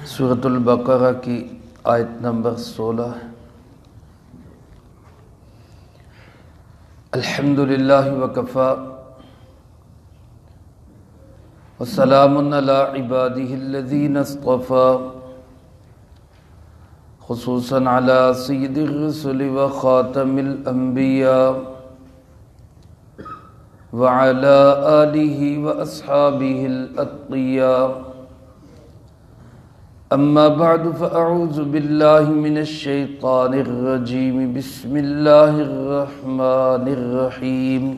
سورۃ البقرہ کی آیت نمبر 16۔ الحمدللہ وکفی وسلام علی عبادہ الذین اصطفی خصوصا علی سید الرسل وخاتم الانبیاء وعلی آلہ واصحابہ الاتقیاء اما بعد فاعوذ باللہ من الشیطان الرجیم بسم اللہ الرحمن الرحیم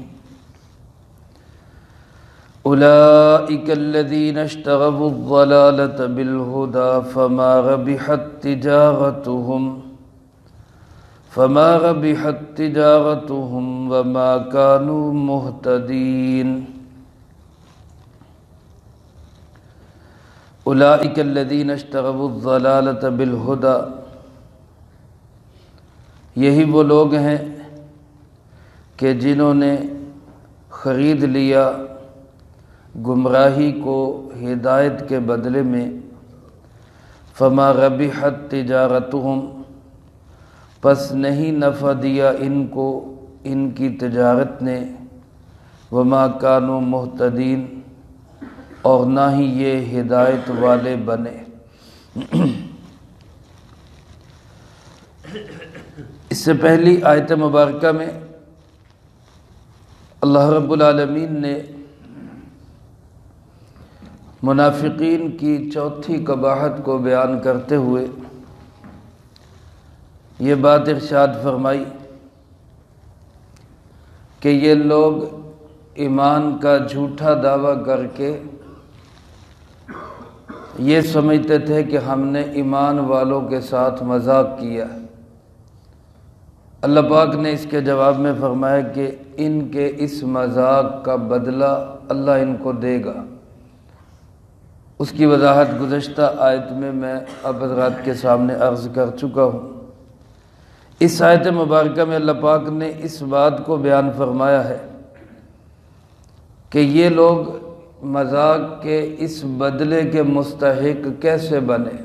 اولئک الذین اشتروا الضلالة بالہدی فما ربحت تجارتهم وما كانوا مهتدین۔ اولئک الذین اشتروا الضلالة بالہدی، یہی وہ لوگ ہیں کہ جنہوں نے خرید لیا گمراہی کو ہدایت کے بدلے میں۔ فما ربحت تجارتهم، پس نہیں نفع دیا ان کو ان کی تجارت نے۔ وما كانوا مهتدین، اور نہ ہی یہ ہدایت والے بنے۔ اس سے پہلی آیت مبارکہ میں اللہ رب العالمین نے منافقین کی چوتھی قباحت کو بیان کرتے ہوئے یہ بات ارشاد فرمائی کہ یہ لوگ ایمان کا جھوٹا دعویٰ کر کے یہ سمجھتے تھے کہ ہم نے ایمان والوں کے ساتھ مذاق کیا۔ اللہ پاک نے اس کے جواب میں فرمایا کہ ان کے اس مذاق کا بدلہ اللہ ان کو دے گا۔ اس کی وضاحت گزشتہ آیت میں اب حضرات کے سامنے عرض کر چکا ہوں۔ اس آیت مبارکہ میں اللہ پاک نے اس بات کو بیان فرمایا ہے کہ یہ لوگ مذاق کے اس بدلے کے مستحق کیسے بنے۔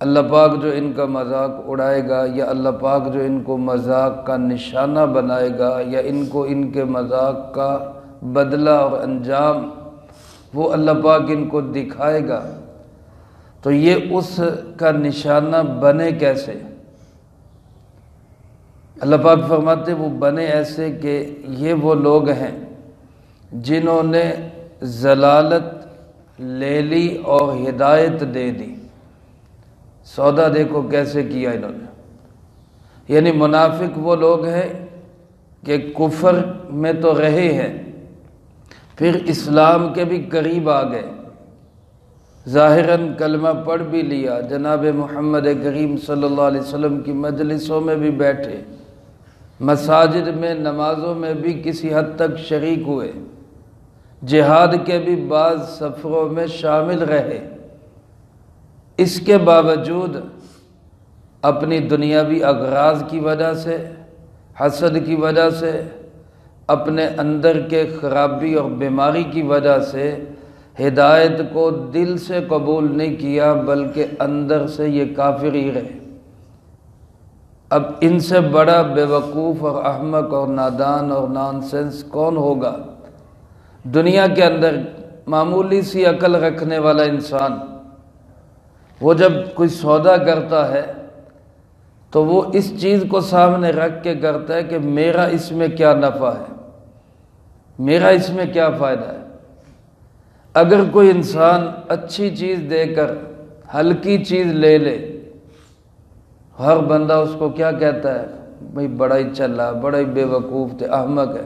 اللہ پاک جو ان کا مذاق اڑائے گا، یا اللہ پاک جو ان کو مذاق کا نشانہ بنائے گا، یا ان کو ان کے مذاق کا بدلہ اور انجام وہ اللہ پاک ان کو دکھائے گا، تو یہ اس کا نشانہ بنے کیسے؟ اللہ پاک فرماتے وہ بنے ایسے کہ یہ وہ لوگ ہیں جنہوں نے ضلالت لے لی اور ہدایت دے دی۔ سودا دیکھو کیسے کیا انہوں نے۔ یعنی منافق وہ لوگ ہیں کہ کفر میں تو رہے ہیں، پھر اسلام کے بھی قریب آ گئے، ظاہراً کلمہ پڑھ بھی لیا، جناب محمد کریم صلی اللہ علیہ وسلم کی مجلسوں میں بھی بیٹھے، مساجد میں نمازوں میں بھی کسی حد تک شریک ہوئے، جہاد کے بھی بعض سفروں میں شامل رہے، اس کے باوجود اپنی دنیاوی اغراض کی وجہ سے، حسد کی وجہ سے، اپنے اندر کے خرابی اور بیماری کی وجہ سے ہدایت کو دل سے قبول نہیں کیا، بلکہ اندر سے یہ کافر ہی رہے۔ اب ان سے بڑا بے وقوف اور احمق اور نادان اور نان سینس کون ہوگا؟ دنیا کے اندر معمولی سی عقل رکھنے والا انسان وہ جب کوئی سودا کرتا ہے تو وہ اس چیز کو سامنے رکھ کے کرتا ہے کہ میرا اس میں کیا نفع ہے، میرا اس میں کیا فائدہ ہے۔ اگر کوئی انسان اچھی چیز دے کر ہلکی چیز لے لے، ہر بندہ اس کو کیا کہتا ہے؟ بھئی بڑا ہی چلا، بڑا ہی بے وقوف تھے، احمق ہے،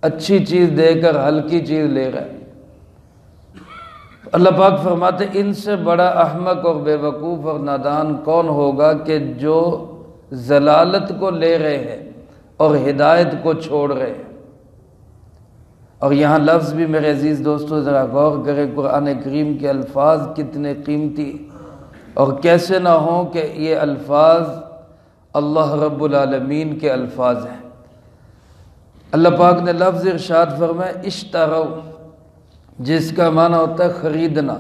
اچھی چیز دے کر ہلکی چیز لے رہا ہے۔ اللہ پاک فرماتے ان سے بڑا احمق اور بے وقوف اور نادان کون ہوگا کہ جو ضلالت کو لے رہے ہیں اور ہدایت کو چھوڑ رہے ہیں۔ اور یہاں لفظ بھی میرے عزیز دوستو ذرا غور کریں، قرآن کریم کے الفاظ کتنے قیمتی اور کیسے نہ ہوں کہ یہ الفاظ اللہ رب العالمین کے الفاظ ہیں۔ اللہ پاک نے لفظ ارشاد فرمایا اشتروا، جس کا معنی ہوتا ہے خریدنا،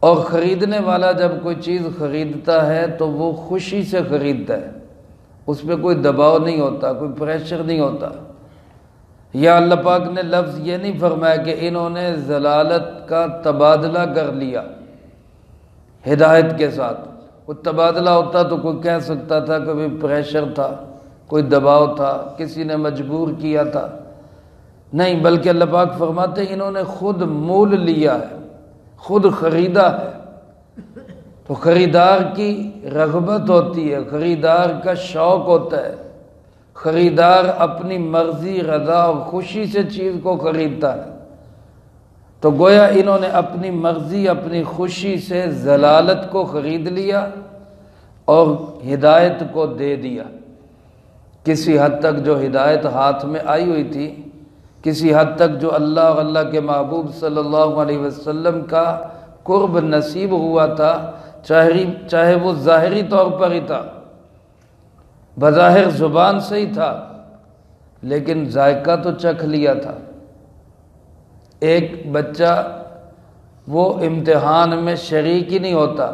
اور خریدنے والا جب کوئی چیز خریدتا ہے تو وہ خوشی سے خریدتا ہے، اس پہ کوئی دباؤ نہیں ہوتا، کوئی پریشر نہیں ہوتا۔ یا اللہ پاک نے لفظ یہ نہیں فرمایا کہ انہوں نے ضلالت کا تبادلہ کر لیا ہدایت کے ساتھ۔ کوئی تبادلہ ہوتا تو کوئی کہہ سکتا تھا کہ بھی پریشر تھا، کوئی دباؤ تھا، کسی نے مجبور کیا تھا، نہیں، بلکہ اللہ پاک فرماتے ہیں انہوں نے خود مول لیا ہے، خود خریدا ہے۔ تو خریدار کی رغبت ہوتی ہے، خریدار کا شوق ہوتا ہے، خریدار اپنی مرضی، رضا اور خوشی سے چیز کو خریدتا ہے۔ تو گویا انہوں نے اپنی مرضی، اپنی خوشی سے ضلالت کو خرید لیا اور ہدایت کو دے دیا۔ کسی حد تک جو ہدایت ہاتھ میں آئی ہوئی تھی، کسی حد تک جو اللہ اور اللہ کے محبوب صلی اللہ علیہ وسلم کا قرب نصیب ہوا تھا، چاہے وہ ظاہری طور پر ہی تھا، بظاہر زبان سے ہی تھا، لیکن ذائقہ تو چکھ لیا تھا۔ ایک بچہ وہ امتحان میں شریک ہی نہیں ہوتا،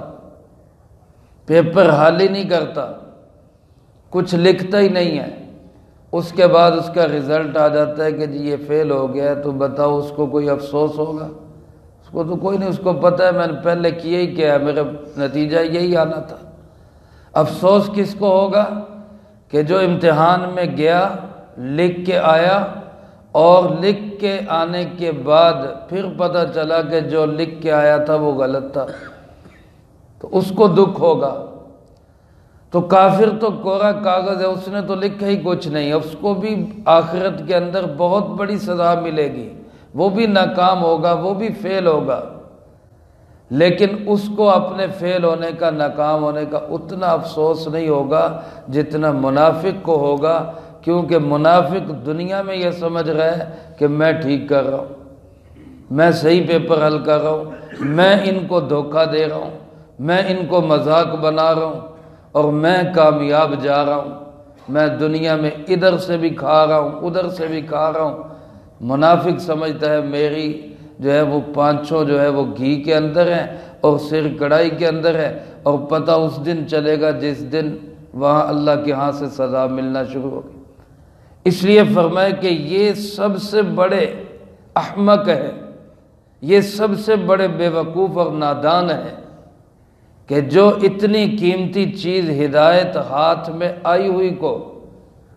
پیپر حل ہی نہیں کرتا، کچھ لکھتا ہی نہیں ہے، اس کے بعد اس کا رزلٹ آ جاتا ہے کہ جی یہ فیل ہو گیا ہے، تو بتاؤ اس کو کوئی افسوس ہوگا؟ اس کو تو کوئی نہیں، اس کو پتہ ہے میں نے پہلے کیا ہی کیا ہے، میرا نتیجہ یہی آنا تھا۔ افسوس کس کو ہوگا؟ کہ جو امتحان میں گیا، لکھ کے آیا، اور لکھ کے آنے کے بعد پھر پتہ چلا کہ جو لکھ کے آیا تھا وہ غلط تھا، تو اس کو دکھ ہوگا۔ تو کافر تو کوڑا کاغذ ہے، اس نے تو لکھا ہی کچھ نہیں، اس کو بھی آخرت کے اندر بہت بڑی سزا ملے گی، وہ بھی ناکام ہوگا، وہ بھی فیل ہوگا، لیکن اس کو اپنے فیل ہونے کا، ناکام ہونے کا اتنا افسوس نہیں ہوگا جتنا منافق کو ہوگا، کیونکہ منافق دنیا میں یہ سمجھ رہا ہے کہ میں ٹھیک کر رہا ہوں، میں صحیح پیپر حل کر رہا ہوں، میں ان کو دھوکہ دے رہا ہوں، میں ان کو مذاق بنا رہا ہوں، اور میں کامیاب جا رہا ہوں، میں دنیا میں ادھر سے بھی کھا رہا ہوں، ادھر سے بھی کھا رہا ہوں۔ منافق سمجھتا ہے میری جو ہے وہ پانچوں جو ہے وہ گھی کے اندر ہیں اور سر کڑھائی کے اندر ہے، اور پتہ اس دن چلے گا جس دن وہاں اللہ کے ہاں سے سزا ملنا شروع ہوگی۔ اس لیے فرمائے کہ یہ سب سے بڑے احمق ہے، یہ سب سے بڑے بے وقوف اور نادان ہے کہ جو اتنی قیمتی چیز ہدایت ہاتھ میں آئی ہوئی کو،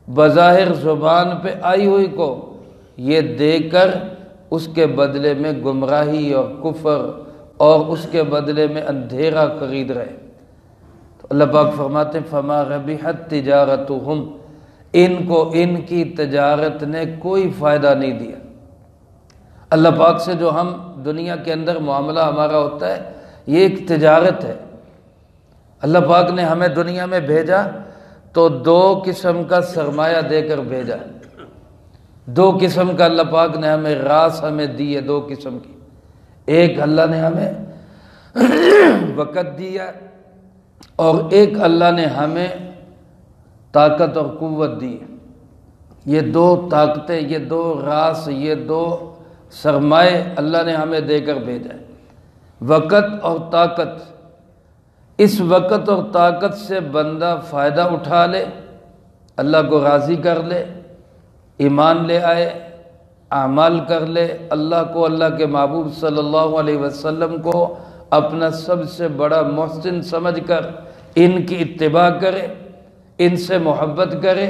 بظاہر زبان پہ آئی ہوئی کو، یہ دے کر اس کے بدلے میں گمراہی اور کفر اور اس کے بدلے میں اندھیرا خرید رہے۔ تو اللہ پاک فرماتے ہیں فما ربحت تجارتہم، ان کو ان کی تجارت نے کوئی فائدہ نہیں دیا۔ اللہ پاک سے جو ہم دنیا کے اندر معاملہ ہمارا ہوتا ہے، یہ ایک تجارت ہے۔ اللہ پاک نے ہمیں دنیا میں بھیجا تو دو قسم کا سرمایہ دے کر بھیجا، دو قسم کا اللہ پاک نے ہمیں راس ہمیں دی ہے، دو قسم کی۔ ایک اللہ نے ہمیں وقت دیا، اور ایک اللہ نے ہمیں طاقت اور قوت دی۔ یہ دو طاقتیں، یہ دو راس، یہ دو سرمائے اللہ نے ہمیں دے کر بھیجا ہے، وقت اور طاقت۔ اس وقت اور طاقت سے بندہ فائدہ اٹھا لے، اللہ کو راضی کر لے، ایمان لے آئے، اعمال کر لے، اللہ کو، اللہ کے محبوب صلی اللہ علیہ وسلم کو اپنا سب سے بڑا محسن سمجھ کر ان کی اتباع کرے، ان سے محبت کرے،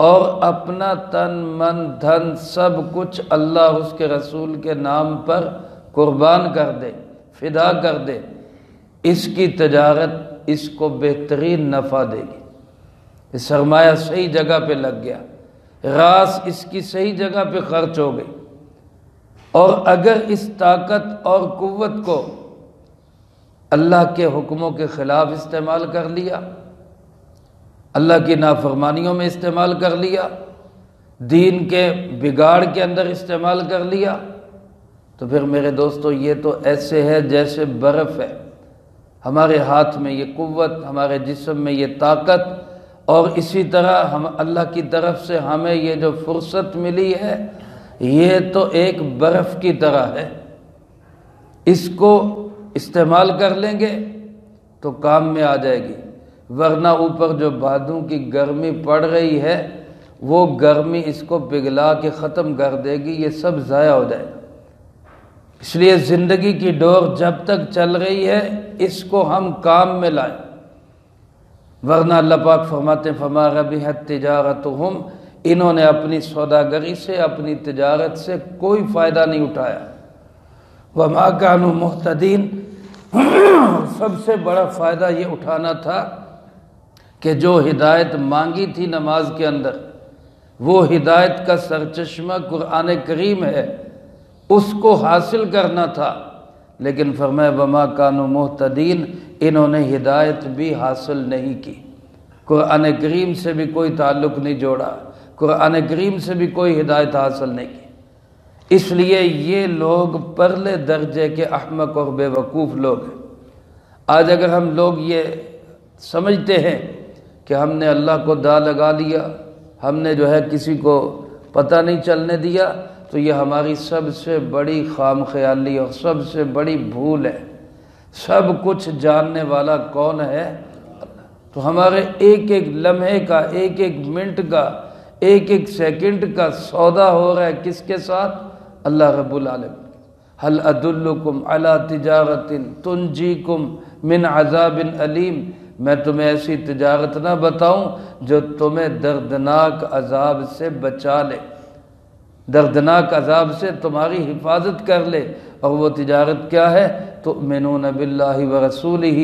اور اپنا تن من دھن سب کچھ اللہ اور اس کے رسول کے نام پر قربان کر دے، فدا کر دے، اس کی تجارت اس کو بہترین نفع دے گی۔ یہ سرمایہ صحیح جگہ پہ لگ گیا، راس اس کی صحیح جگہ پہ خرچ ہو گئی۔ اور اگر اس طاقت اور قوت کو اللہ کے حکموں کے خلاف استعمال کر لیا، اللہ کی نافرمانیوں میں استعمال کر لیا، دین کے بگاڑ کے اندر استعمال کر لیا، تو پھر میرے دوستو یہ تو ایسے ہے جیسے برف ہے۔ ہمارے ہاتھ میں یہ قوت، ہمارے جسم میں یہ طاقت، اور اسی طرح ہم اللہ کی طرف سے ہمیں یہ جو فرصت ملی ہے، یہ تو ایک برف کی طرح ہے۔ اس کو استعمال کر لیں گے تو کام میں آ جائے گی، ورنہ اوپر جو بادوں کی گرمی پڑ رہی ہے وہ گرمی اس کو پگھلا کے ختم کر دے گی، یہ سب ضائع ہو جائے گا۔ اس لیے زندگی کی ڈور جب تک چل رہی ہے اس کو ہم کام میں لائیں، ورنہ اللہ پاک فرماتے ہیں فما ربحت تجارتہم، انہوں نے اپنی سوداگری سے، اپنی تجارت سے کوئی فائدہ نہیں اٹھایا، وما کانوا مہتدین، سب سے بڑا فائدہ یہ اٹھانا تھا کہ جو ہدایت مانگی تھی نماز کے اندر، وہ ہدایت کا سرچشمہ قرآن کریم ہے، اس کو حاصل کرنا تھا، لیکن فرمایا وما کانوا مہتدین، انہوں نے ہدایت بھی حاصل نہیں کی، قرآن کریم سے بھی کوئی تعلق نہیں جوڑا، قرآن کریم سے بھی کوئی ہدایت حاصل نہیں کی۔ اس لیے یہ لوگ پرلے درجے کے احمق اور بے وقوف لوگ ہیں۔ آج اگر ہم لوگ یہ سمجھتے ہیں کہ ہم نے اللہ کو دا لگا لیا، ہم نے جو ہے کسی کو پتہ نہیں چلنے دیا، تو یہ ہماری سب سے بڑی خام خیالی اور سب سے بڑی بھول ہے۔ سب کچھ جاننے والا کون ہے؟ تو ہمارے ایک ایک لمحے کا، ایک ایک منٹ کا، ایک ایک سیکنڈ کا سودا ہو رہا ہے کس کے ساتھ؟ اللہ رب العالمین۔ هل ادلکم علی تجارت تنجیکم من عذاب علیم، میں تمہیں ایسی تجارت نہ بتاؤں جو تمہیں دردناک عذاب سے بچا لے، دردناک عذاب سے تمہاری حفاظت کر لے۔ اور وہ تجارت کیا ہے؟ تؤمنون باللہ ورسولہ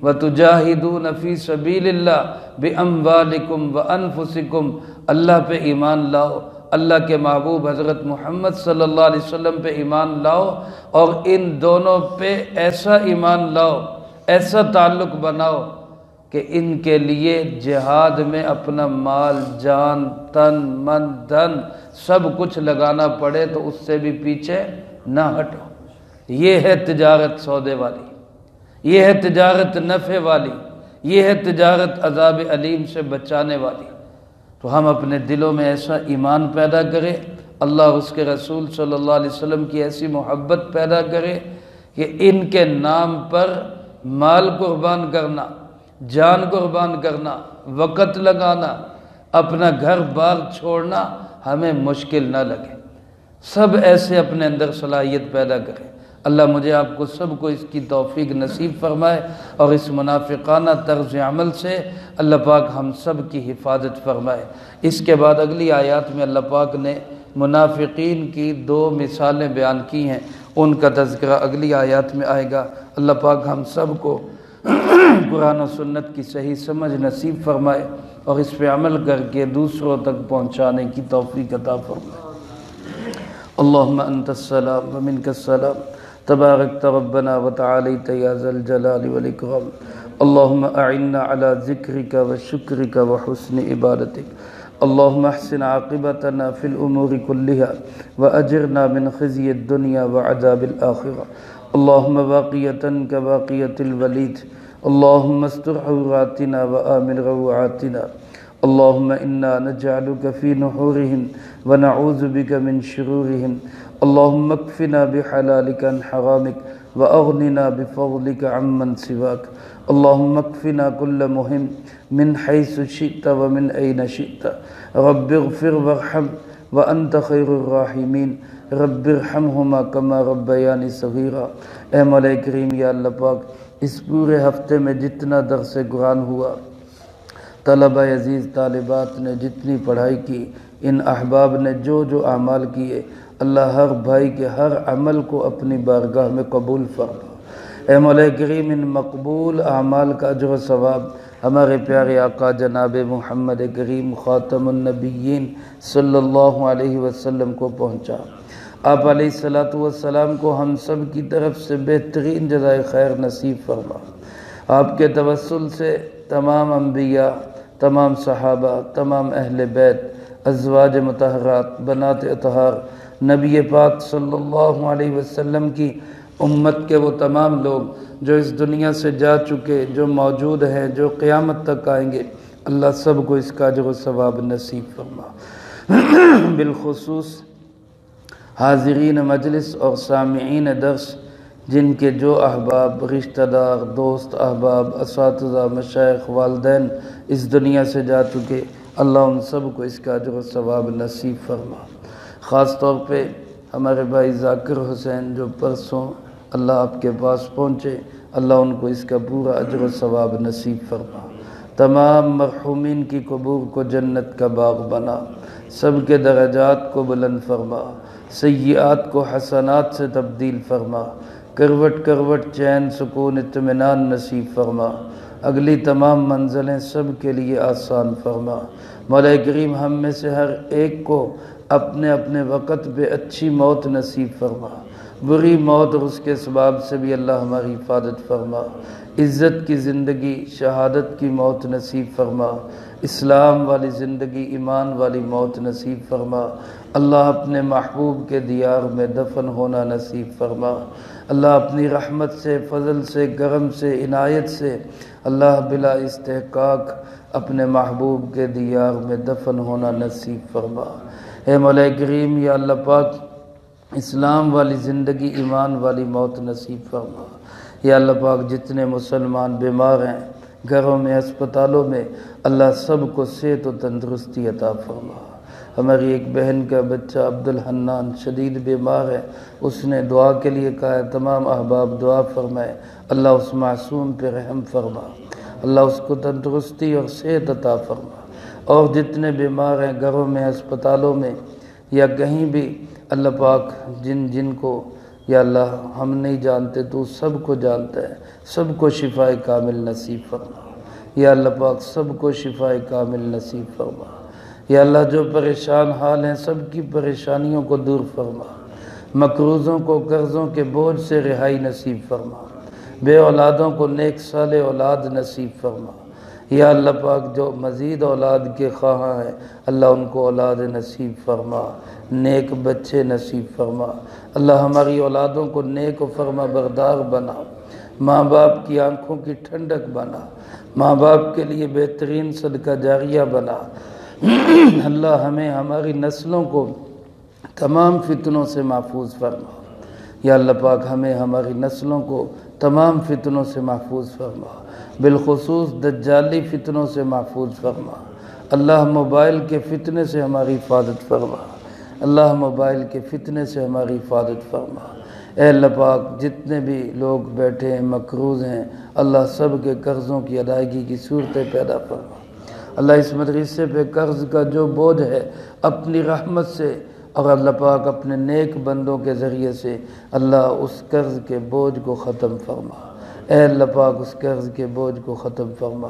وتجاہدون فی سبیل اللہ باموالکم وانفسکم، اللہ پہ ایمان لاؤ، اللہ کے محبوب حضرت محمد صلی اللہ علیہ وسلم پہ ایمان لاؤ، اور ان دونوں پہ ایسا ایمان لاؤ، ایسا تعلق بناؤ کہ ان کے لیے جہاد میں اپنا مال، جان، تن، من، دھن سب کچھ لگانا پڑے تو اس سے بھی پیچھے نہ ہٹو۔ یہ ہے تجارت سودے والی، یہ ہے تجارت نفع والی، یہ ہے تجارت عذاب علیم سے بچانے والی۔ تو ہم اپنے دلوں میں ایسا ایمان پیدا کریں، اللہ اور اس کے رسول صلی اللہ علیہ وسلم کی ایسی محبت پیدا کرے کہ ان کے نام پر مال قربان کرنا، جان قربان کرنا، وقت لگانا، اپنا گھر بار چھوڑنا ہمیں مشکل نہ لگے۔ سب ایسے اپنے اندر صلاحیت پیدا کریں۔ اللہ مجھے آپ کو سب کو اس کی توفیق نصیب فرمائے، اور اس منافقانہ طرز عمل سے اللہ پاک ہم سب کی حفاظت فرمائے۔ اس کے بعد اگلی آیات میں اللہ پاک نے منافقین کی 2 مثالیں بیان کی ہیں، ان کا تذکرہ اگلی آیات میں آئے گا۔ اللہ پاک ہم سب کو قرآن و سنت کی صحیح سمجھ نصیب فرمائے، اور اس پہ عمل کر کے دوسروں تک پہنچانے کی توفیق عطا فرمائے۔ اللہم انت السلام ومنک السلام، تبارکت ربنا وتعالیت یا ذا الجلال والاکرام۔ اللہم اعنا علی ذکرک وشکرک وحسن عبادتک۔ اللہم احسن عاقبتنا فی الامور کلہا واجرنا من خزی الدنیا وعذاب الآخرہ۔ اللہم باقیتا کباقیت الولید، اللہم استر عوراتنا وآمن روعاتنا۔ اللہم انا نجعلک فی نحورہم ونعوذ بک من شرورہم۔ اللہم اکفنا بحلالک عن حرامک واغننا بفضلک عمن سواک۔ اللہم اکفنا کل مہم من حیث شئت ومن این شئت۔ رب اغفر وارحم وانت خیر الراحمین، رب ارحمہما کما ربیانی صغیرا۔ اے مولا کریم، یا اللہ پاک، اس پورے ہفتے میں جتنا درس قرآن ہوا، طلبہ عزیز طالبات نے جتنی پڑھائی کی، ان احباب نے جو جو اعمال کیے، اللہ ہر بھائی کے ہر عمل کو اپنی بارگاہ میں قبول فرما۔ اے مولا کریم، ان مقبول اعمال کا اجر و ثواب ہمارے پیارے آقا جناب محمد کریم خاتم النبیین صلی اللہ علیہ وسلم کو پہنچا۔ آپ علیہ السلام کو ہم سب کی طرف سے بہترین جزائے خیر نصیب فرما۔ آپ کے توسل سے تمام انبیاء، تمام صحابہ، تمام اہل بیت، ازواج مطہرات، بنات اطہار، نبی پاک صلی اللہ علیہ وسلم کی امت کے وہ تمام لوگ جو اس دنیا سے جا چکے، جو موجود ہیں، جو قیامت تک آئیں گے، اللہ سب کو اس کا اجر و ثواب نصیب فرما۔ بالخصوص حاضرین مجلس اور سامعین درس جن کے جو احباب، رشتہ دار، دوست، احباب، اساتذہ، مشائخ، والدین اس دنیا سے جا چکے، اللہ ان سب کو اس کا اجر و ثواب نصیب فرما۔ خاص طور پہ ہمارے بھائی ذاکر حسین جو پرسوں اللہ آپ کے پاس پہنچے، اللہ ان کو اس کا پورا اجر و ثواب نصیب فرما۔ تمام مرحومین کی قبور کو جنت کا باغ بنا، سب کے درجات کو بلند فرما، سیئات کو حسنات سے تبدیل فرما، کروٹ کروٹ چین سکون اطمینان نصیب فرما، اگلی تمام منزلیں سب کے لیے آسان فرما۔ مولا کریم ہم میں سے ہر ایک کو اپنے اپنے وقت پہ اچھی موت نصیب فرما، بری موت اور اس کے اسباب سے بھی اللہ ہماری حفاظت فرما، عزت کی زندگی، شہادت کی موت نصیب فرما، اسلام والی زندگی، ایمان والی موت نصیب فرما۔ اللہ اپنے محبوب کے دیار میں دفن ہونا نصیب فرما۔ اللہ اپنی رحمت سے، فضل سے، کرم سے، عنایت سے اللہ بلا استحقاق اپنے محبوب کے دیار میں دفن ہونا نصیب فرما۔ اے مولا کریم یا اللہ پاک اسلام والی زندگی، ایمان والی موت نصیب فرما۔ یا اللہ پاک جتنے مسلمان بیمار ہیں گھروں میں، اسپتالوں میں، اللہ سب کو صحت و تندرستی عطا فرما۔ ہماری ایک بہن کا بچہ عبدالحنان شدید بیمار ہے، اس نے دعا کے لیے کہا ہے، تمام احباب دعا فرمائے، اللہ اس معصوم پہ رحم فرما، اللہ اس کو تندرستی اور صحت عطا فرما۔ اور جتنے بیمار ہیں گھروں میں، اسپتالوں میں یا کہیں بھی، اللہ پاک جن کو یا اللہ ہم نہیں جانتے تو سب کو جانتا ہے، سب کو شفاء کامل نصیب فرما۔ یا اللہ پاک سب کو شفاء کامل نصیب فرما۔ یا اللہ جو پریشان حال ہیں سب کی پریشانیوں کو دور فرما، مقروضوں کو قرضوں کے بوجھ سے رہائی نصیب فرما، بے اولادوں کو نیک صالح اولاد نصیب فرما۔ یا اللہ پاک جو مزید اولاد کے خواہاں ہیں اللہ ان کو اولاد نصیب فرما، نیک بچے نصیب فرما۔ اللہ ہماری اولادوں کو نیک و فرما بردار بنا، ماں باپ کی آنکھوں کی ٹھنڈک بنا، ماں باپ کے لیے بہترین صدقہ جاریہ بنا۔ اللہ ہمیں ہماری نسلوں کو تمام فتنوں سے محفوظ فرما۔ یا اللہ پاک ہمیں ہماری نسلوں کو تمام فتنوں سے محفوظ فرما، بالخصوص دجالی فتنوں سے محفوظ فرما۔ اللہ موبائل کے فتنے سے ہماری حفاظت فرما، اللہ موبائل کے فتنے سے ہماری حفاظت فرما۔ اے اللہ پاک جتنے بھی لوگ بیٹھے ہیں مقروض ہیں اللہ سب کے قرضوں کی ادائیگی کی صورتیں پیدا فرما۔ اللہ اس مدرسے پہ قرض کا جو بوجھ ہے اپنی رحمت سے اور اللہ پاک اپنے نیک بندوں کے ذریعے سے اللہ اس قرض کے بوجھ کو ختم فرما۔ اے اللہ پاک اس قرض کے بوجھ کو ختم فرما۔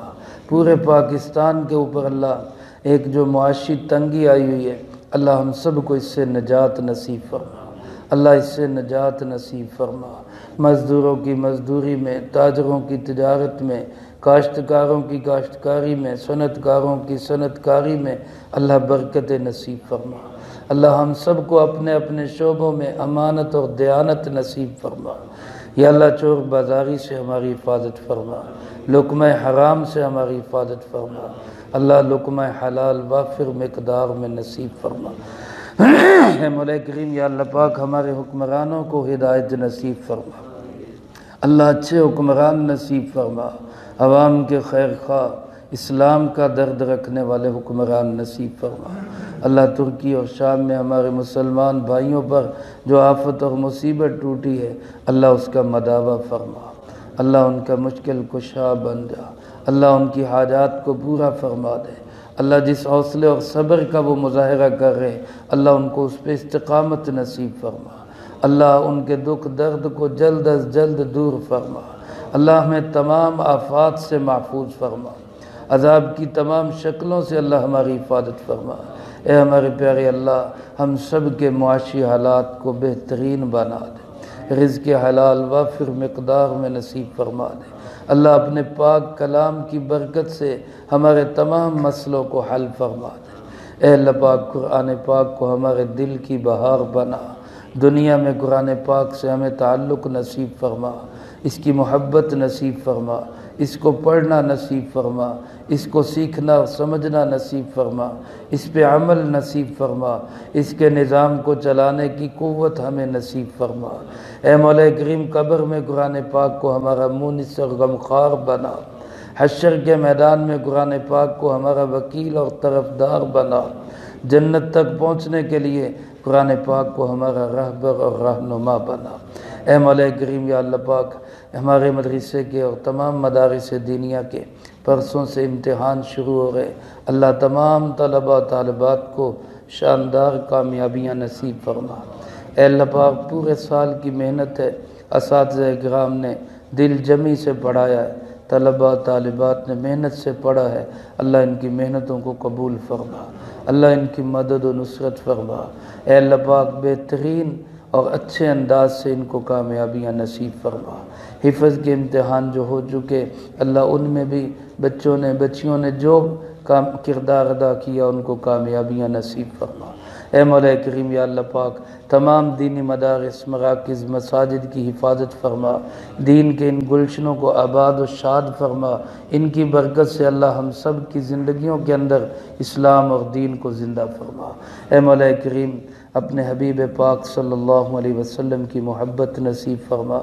پورے پاکستان کے اوپر اللہ ایک جو معاشی تنگی آئی ہوئی ہے اللہ ہم سب کو اس سے نجات نصیب فرما، اللہ اس سے نجات نصیب فرما۔ مزدوروں کی مزدوری میں، تاجروں کی تجارت میں، کاشتکاروں کی کاشتکاری میں، صنعت کاروں کی صنعت کاری میں اللہ برکت نصیب فرما۔ اللہ ہم سب کو اپنے اپنے شعبوں میں امانت اور دیانت نصیب فرما۔ یا اللہ چور بازاری سے ہماری حفاظت فرما، لقمہ حرام سے ہماری حفاظت فرما، اللہ لقمہ حلال وافر مقدار میں نصیب فرما۔ اے مولا کریم یا اللہ پاک ہمارے حکمرانوں کو ہدایت نصیب فرما، اللہ اچھے حکمران نصیب فرما، عوام کے خیر خواہ، اسلام کا درد رکھنے والے حکمران نصیب فرما۔ اللہ ترکی اور شام میں ہمارے مسلمان بھائیوں پر جو آفت اور مصیبت ٹوٹی ہے اللہ اس کا مداوع فرما، اللہ ان کا مشکل کشا بن جا، اللہ ان کی حاجات کو پورا فرما دے۔ اللہ جس حوصلے اور صبر کا وہ مظاہرہ کر رہے اللہ ان کو اس پہ استقامت نصیب فرما، اللہ ان کے دکھ درد کو جلد از جلد دور فرما، اللہ ہمیں تمام آفات سے محفوظ فرما، عذاب کی تمام شکلوں سے اللہ ہماری حفاظت فرما۔ اے ہمارے پیارے اللہ ہم سب کے معاشی حالات کو بہترین بنا دے، رزق حلال وافر مقدار میں نصیب فرما دے۔ اللہ اپنے پاک کلام کی برکت سے ہمارے تمام مسئلوں کو حل فرما دے۔ اے اللہ پاک قرآن پاک کو ہمارے دل کی بہار بنا، دنیا میں قرآن پاک سے ہمیں تعلق نصیب فرما۔ اس کی محبت نصیب فرما، اس کو پڑھنا نصیب فرما، اس کو سیکھنا اور سمجھنا نصیب فرما، اس پہ عمل نصیب فرما، اس کے نظام کو چلانے کی قوت ہمیں نصیب فرما۔ اے مولا کریم، قبر میں قرآن پاک کو ہمارا مونس اور غمخوار بنا، حشر کے میدان میں قرآن پاک کو ہمارا وکیل اور طرفدار بنا، جنت تک پہنچنے کے لیے قرآن پاک کو ہمارا رہبر اور رہنما بنا۔ اے مولا کریم، یا اللہ پاک، ہمارے مدرسے کے اور تمام مدارس دینیہ کے پرسوں سے امتحان شروع ہو گئے، اللہ تمام طلباء طالبات کو شاندار کامیابیاں نصیب فرما۔ اے اللہ پاک، پورے سال کی محنت ہے، اساتذہ کرام نے دل جمی سے پڑھایا ہے، طلباء طالبات نے محنت سے پڑھا ہے، اللہ ان کی محنتوں کو قبول فرما، اللہ ان کی مدد و نصرت فرما۔ اے اللہ پاک، بہترین اور اچھے انداز سے ان کو کامیابیاں نصیب فرما۔ حفظ کے امتحان جو ہو چکے، اللہ ان میں بھی بچیوں نے جو کردار ادا کیا ان کو کامیابیاں نصیب فرما۔ اے مولا کریم، یا اللہ پاک، تمام دینی مدارس، مراکز، مساجد کی حفاظت فرما، دین کے ان گلشنوں کو آباد و شاد فرما، ان کی برکت سے اللہ ہم سب کی زندگیوں کے اندر اسلام اور دین کو زندہ فرما۔ اے مولا کریم، اپنے حبیب پاک صلی اللہ علیہ وسلم کی محبت نصیب فرما،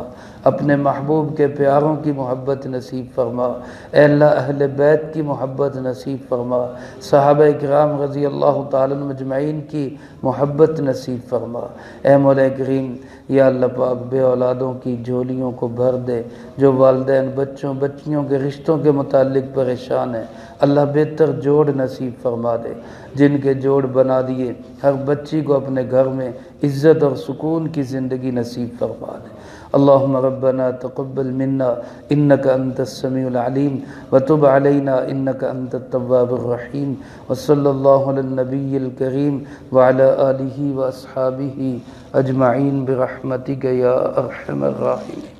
اپنے محبوب کے پیاروں کی محبت نصیب فرما۔ اے اللہ، اہل بیت کی محبت نصیب فرما، صحابہ کرام رضی اللہ تعالیٰ عنہم اجمعین کی محبت نصیب فرما۔ اے مولا کریم، یا اللہ پاک، بے اولادوں کی جھولیوں کو بھر دے، جو والدین بچوں بچیوں کے رشتوں کے متعلق پریشان ہیں، اللہ بہتر جوڑ نصیب فرما دے، جن کے جوڑ بنا دیے، ہر بچی کو اپنے گھر میں عزت اور سکون کی زندگی نصیب فرما دے۔ اللہم ربنا تقبل منا انک انت السمیع العلیم وتب علینا انک انت التواب الرحیم، وصلی اللہ علی النبی الکریم وعلی آلہ واصحابہ اجمعین برحمتک یا ارحم الراحمین۔